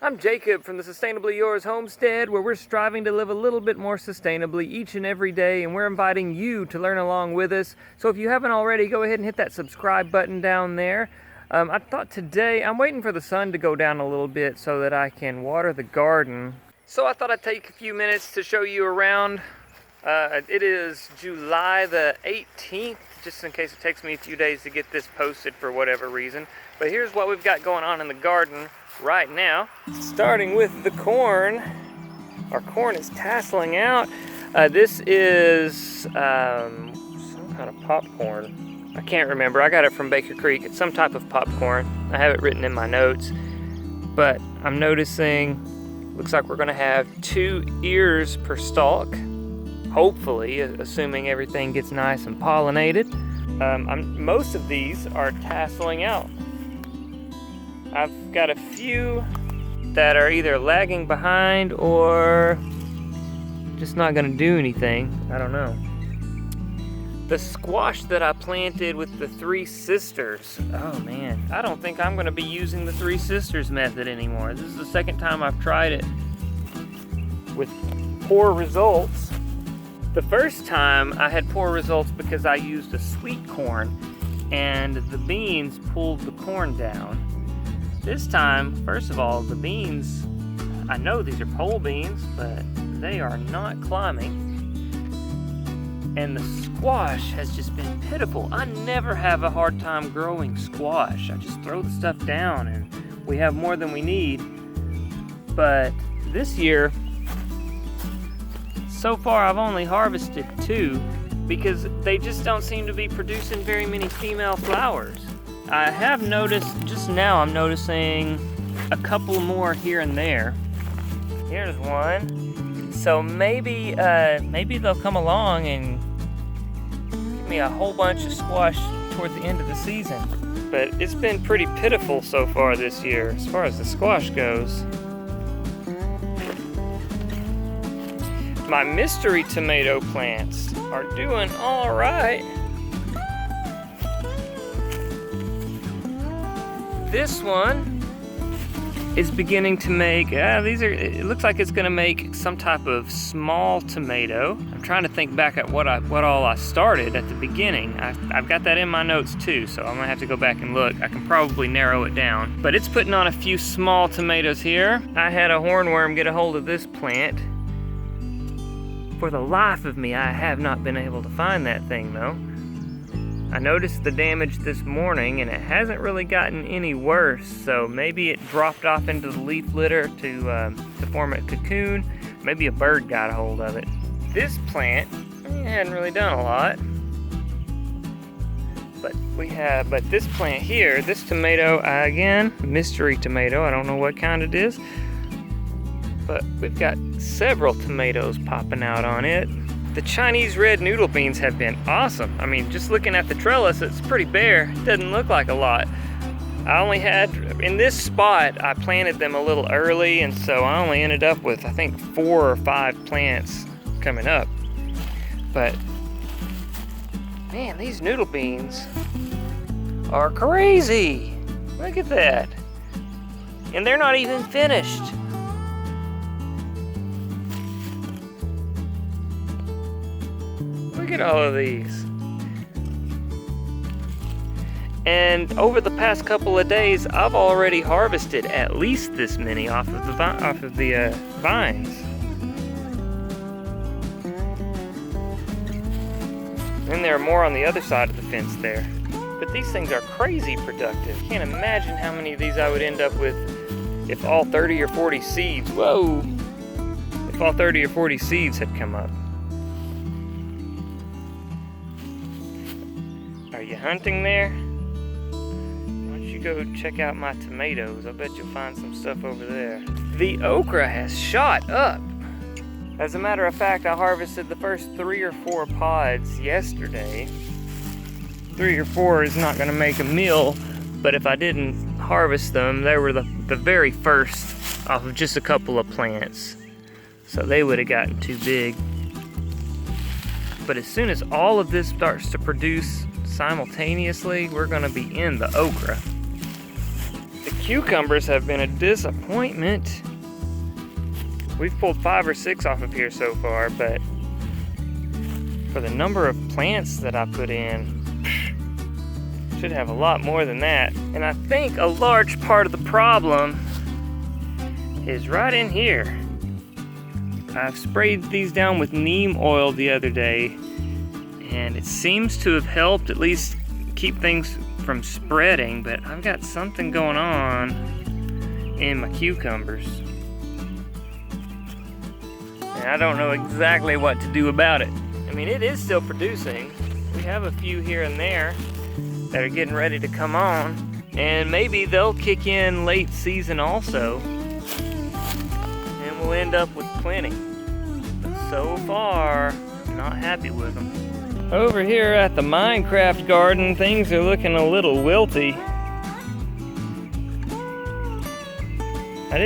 I'm Jacob from the Sustainably Yours Homestead, where we're striving to live a little bit more sustainably each and every day, and we're inviting you to learn along with us. So if you haven't already, go ahead and hit that subscribe button down there. I thought today, I'm waiting for the sun to go down a little bit so that I can water the garden. So I thought I'd take a few minutes to show you around. It is July the 18th, just in case it takes me a few days to get this posted for whatever reason. But here's what we've got going on in the garden right now. Starting with the corn. Our corn is tasseling out. This is some kind of popcorn. I can't remember. I got it from Baker Creek. It's some type of popcorn. I have it written in my notes. But I'm noticing, looks like we're gonna have 2 ears per stalk. Hopefully, assuming everything gets nice and pollinated. Most of these are tasseling out. I've got a few that are either lagging behind or just not gonna do anything. I don't know. The squash that I planted with the 3 sisters, oh man, I don't think I'm gonna be using the 3 sisters method anymore. This is the second time I've tried it with poor results. The first time I had poor results because I used a sweet corn and the beans pulled the corn down. This time, first of all, the beans, I know these are pole beans, but they are not climbing. And the squash has just been pitiful. I never have a hard time growing squash. I just throw the stuff down and we have more than we need. But this year, so far I've only harvested 2 because they just don't seem to be producing very many female flowers. I have noticed, just now I'm noticing a couple more here and there. Here's one. So maybe they'll come along and give me a whole bunch of squash toward the end of the season. But it's been pretty pitiful so far this year as far as the squash goes. My mystery tomato plants are doing all right. This one is beginning to make, it looks like it's gonna make some type of small tomato. I'm trying to think back at what all I started at the beginning. I've got that in my notes too, so I'm gonna have to go back and look. I can probably narrow it down. But it's putting on a few small tomatoes here. I had a hornworm get a hold of this plant. For the life of me, I have not been able to find that thing though. I noticed the damage this morning and it hasn't really gotten any worse, so maybe it dropped off into the leaf litter to form a cocoon. Maybe a bird got a hold of it. This plant, it hadn't really done a lot. But this plant here, this tomato, again, mystery tomato, I don't know what kind it is. But we've got several tomatoes popping out on it. The Chinese red noodle beans have been awesome. I mean, just looking at the trellis, it's pretty bare. It doesn't look like a lot. I only had, in this spot, I planted them a little early, and so I only ended up with, I think, 4 or 5 plants coming up. But, man, these noodle beans are crazy. Look at that. And they're not even finished. Look at all of these. And over the past couple of days, I've already harvested at least this many off of the vines. And there are more on the other side of the fence there. But these things are crazy productive. Can't imagine how many of these I would end up with if all 30 or 40 seeds, if all 30 or 40 seeds had come up. Are you hunting there? Why don't you go check out my tomatoes? I bet you'll find some stuff over there. The okra has shot up. As a matter of fact, I harvested the first 3 or 4 pods yesterday. 3 or 4 is not gonna make a meal, but if I didn't harvest them, they were the very first off of just a couple of plants. So they would have gotten too big. But as soon as all of this starts to produce simultaneously, we're gonna be in the okra. The cucumbers have been a disappointment. We've pulled 5 or 6 off of here so far, but for the number of plants that I put in, should have a lot more than that. And I think a large part of the problem is right in here. I've sprayed these down with neem oil the other day, and it seems to have helped at least keep things from spreading, but I've got something going on in my cucumbers. And I don't know exactly what to do about it. I mean, it is still producing. We have a few here and there that are getting ready to come on, and maybe they'll kick in late season also, and we'll end up with plenty. But so far, not happy with them. Over here at the Minecraft garden, things are looking a little wilty. I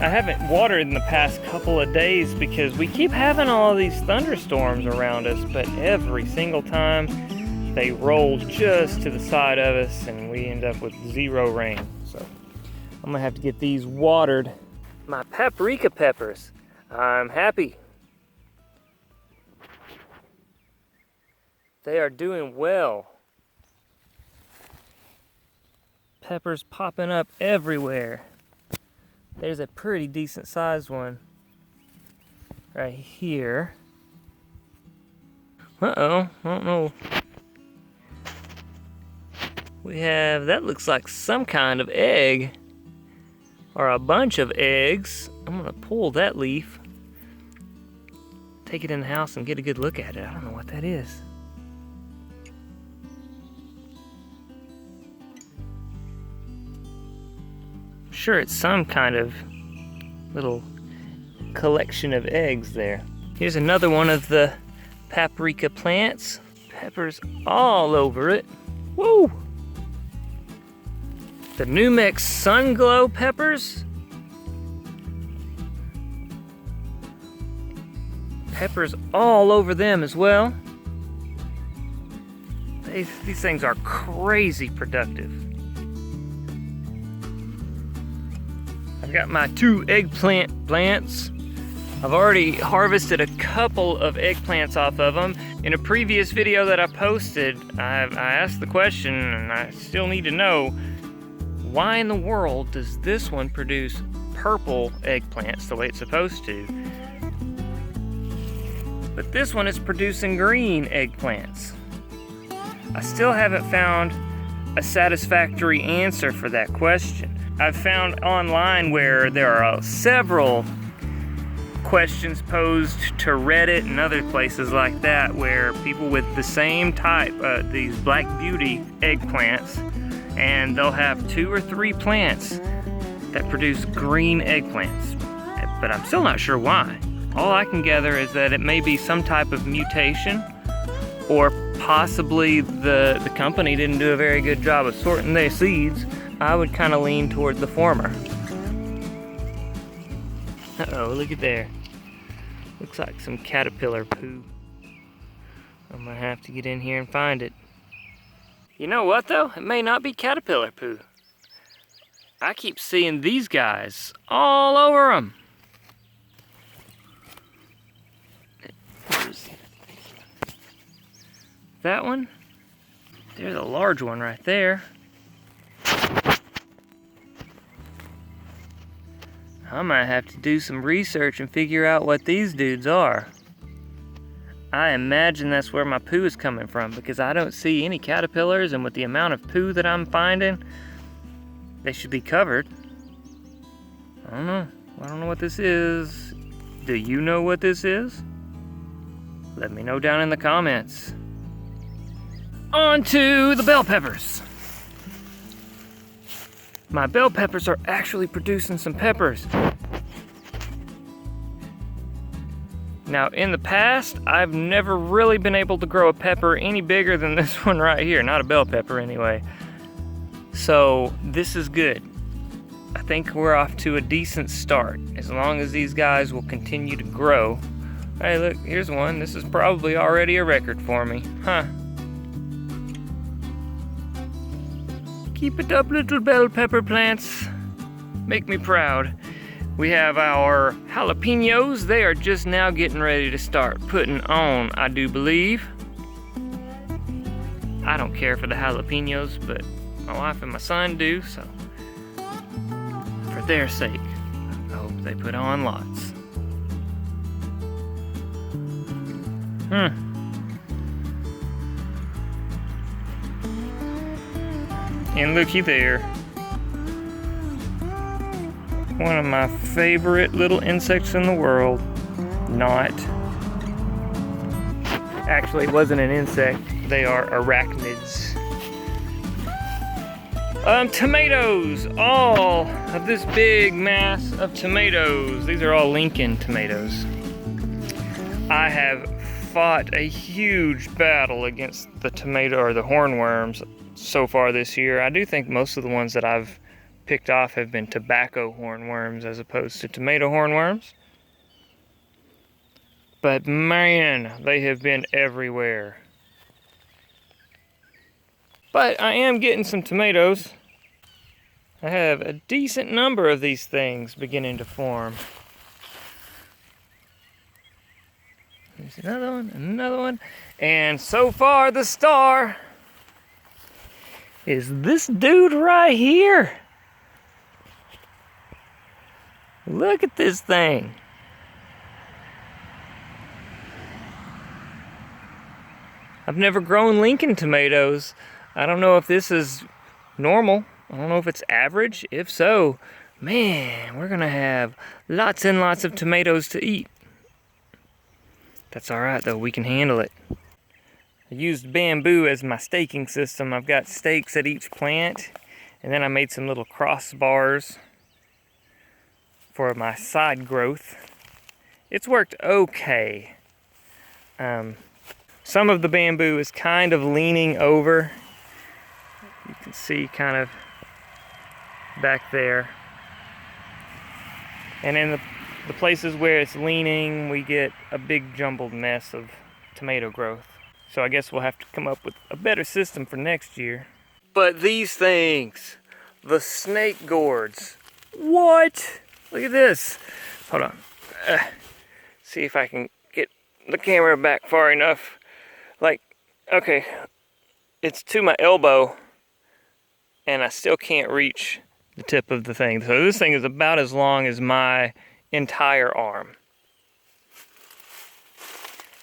haven't watered in the past couple of days because we keep having all these thunderstorms around us, but every single time they roll just to the side of us and we end up with 0 rain. So I'm gonna have to get these watered. My paprika peppers, I'm happy. They are doing well. Peppers popping up everywhere. There's a pretty decent sized one right here. Uh-oh, I don't know. We have, that looks like some kind of egg, or a bunch of eggs. I'm gonna pull that leaf, take it in the house and get a good look at it. I don't know what that is. I'm sure it's some kind of little collection of eggs there. Here's another one of the paprika plants. Peppers all over it. Woo! The New Mex Sun Glow peppers. Peppers all over them as well. These things are crazy productive. I've got my 2 eggplant plants. I've already harvested a couple of eggplants off of them. In a previous video that I posted, I asked the question, and I still need to know, why in the world does this one produce purple eggplants the way it's supposed to? But this one is producing green eggplants. I still haven't found a satisfactory answer for that question. I've found online where there are several questions posed to Reddit and other places like that where people with the same type, these Black Beauty eggplants, and they'll have 2 or 3 plants that produce green eggplants. But I'm still not sure why. All I can gather is that it may be some type of mutation, or possibly the company didn't do a very good job of sorting their seeds. I would kind of lean toward the former. Uh-oh, look at there. Looks like some caterpillar poo. I'm gonna have to get in here and find it. You know what though? It may not be caterpillar poo. I keep seeing these guys all over them. That one? There's a large one right there. I might have to do some research and figure out what these dudes are. I imagine that's where my poo is coming from because I don't see any caterpillars, and with the amount of poo that I'm finding, they should be covered. I don't know. I don't know what this is. Do you know what this is? Let me know down in the comments. On to the bell peppers. My bell peppers are actually producing some peppers. Now, in the past, I've never really been able to grow a pepper any bigger than this one right here. Not a bell pepper, anyway. So, this is good. I think we're off to a decent start, as long as these guys will continue to grow. Hey, look, here's one. This is probably already a record for me. Huh. Keep it up, little bell pepper plants. Make me proud. We have our jalapenos. They are just now getting ready to start putting on, I do believe. I don't care for the jalapenos, but my wife and my son do, so for their sake, I hope they put on lots. And looky there. One of my favorite little insects in the world. Not. Actually, it wasn't an insect. They are arachnids. Tomatoes! All of this big mass of tomatoes. These are all Lincoln tomatoes. I have fought a huge battle against the tomato or the hornworms so far this year. I do think most of the ones that I've picked off have been tobacco hornworms as opposed to tomato hornworms. But man, they have been everywhere. But I am getting some tomatoes. I have a decent number of these things beginning to form. There's another one. And so far the star is this dude right here. Look at this thing. I've never grown Lincoln tomatoes. I don't know if this is normal. I don't know if it's average. If so, man, we're gonna have lots and lots of tomatoes to eat. That's all right though, we can handle it. I used bamboo as my staking system. I've got stakes at each plant, and then I made some little crossbars for my side growth. It's worked okay. Some of the bamboo is kind of leaning over. You can see kind of back there. And in the places where it's leaning, we get a big jumbled mess of tomato growth. So I guess we'll have to come up with a better system for next year. But these things, the snake gourds, what? Look at this. Hold on. See if I can get the camera back far enough. Like, okay, it's to my elbow, and I still can't reach the tip of the thing. So this thing is about as long as my entire arm.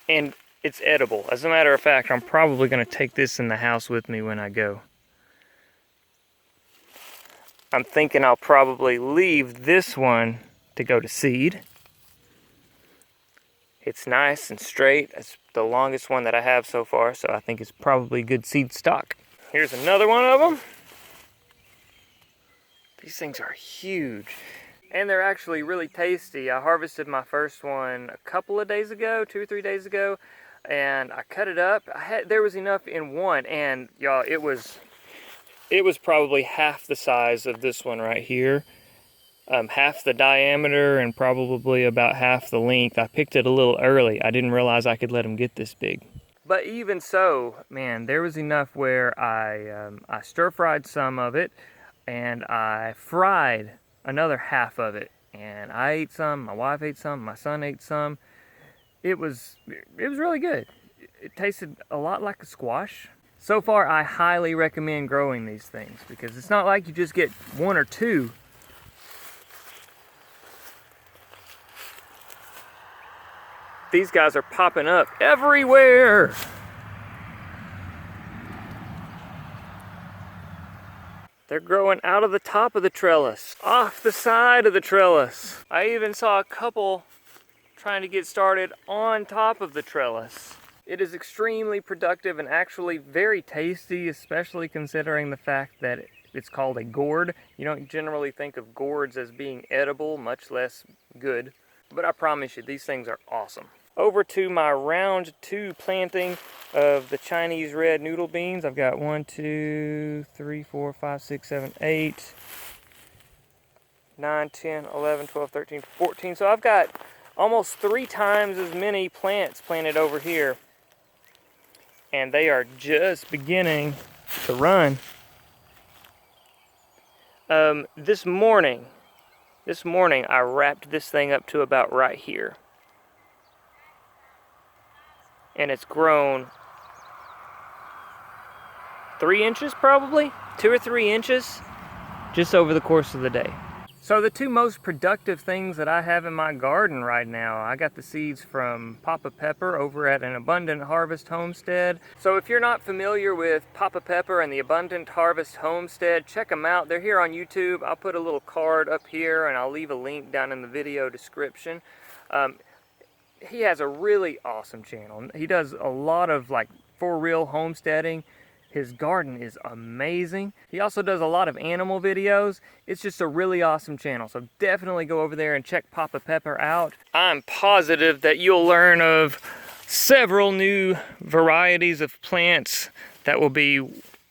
And it's edible. As a matter of fact, I'm probably going to take this in the house with me when I go. I'm thinking I'll probably leave this one to go to seed. It's nice and straight. It's the longest one that I have so far, so I think it's probably good seed stock. Here's another one of them. These things are huge. And they're actually really tasty. I harvested my first one a couple of days ago, 2 or 3 days ago, and I cut it up. There was enough in one, and y'all, it was probably half the size of this one right here. Half the diameter and probably about half the length. I picked it a little early. I didn't realize I could let them get this big. But even so, man, there was enough where I stir-fried some of it, and I fried another half of it. And I ate some, my wife ate some, my son ate some. It was really good. It tasted a lot like a squash. So far, I highly recommend growing these things because it's not like you just get 1 or 2. These guys are popping up everywhere. They're growing out of the top of the trellis, off the side of the trellis. I even saw a couple trying to get started on top of the trellis. It is extremely productive and actually very tasty, especially considering the fact that it's called a gourd. You don't generally think of gourds as being edible, much less good. But I promise you, these things are awesome. Over to my round 2 planting of the Chinese red noodle beans. I've got 1, 2, 3, 4, 5, 6, 7, 8, 9, 10, 11, 12, 13, 14. So I've got almost 3 times as many plants planted over here. And they are just beginning to run. This morning, This morning I wrapped this thing up to about right here. And it's grown 3 inches probably, 2 or 3 inches, just over the course of the day. So the two most productive things that I have in my garden right now, I got the seeds from Paprika Pepper over at an Abundant Harvest Homestead. So if you're not familiar with Paprika Pepper and the Abundant Harvest Homestead, check them out. They're here on YouTube. I'll put a little card up here and I'll leave a link down in the video description. He has a really awesome channel. He does a lot of like for real homesteading. His garden is amazing. He also does a lot of animal videos. It's just a really awesome channel. So definitely go over there and check Paprika Pepper out. I'm positive that you'll learn of several new varieties of plants that will be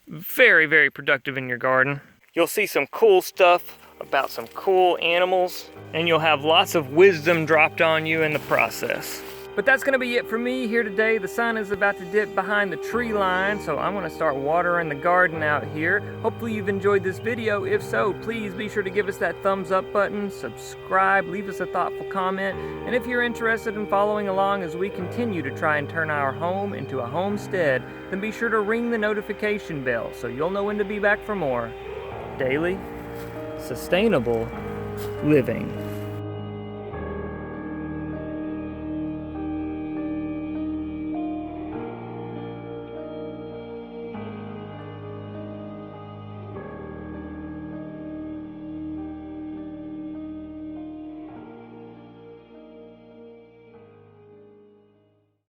very, very productive in your garden. You'll see some cool stuff about some cool animals, and you'll have lots of wisdom dropped on you in the process. But that's gonna be it for me here today. The sun is about to dip behind the tree line, so I'm gonna start watering the garden out here. Hopefully you've enjoyed this video. If so, please be sure to give us that thumbs up button, subscribe, leave us a thoughtful comment, and if you're interested in following along as we continue to try and turn our home into a homestead, then be sure to ring the notification bell so you'll know when to be back for more daily, sustainable living.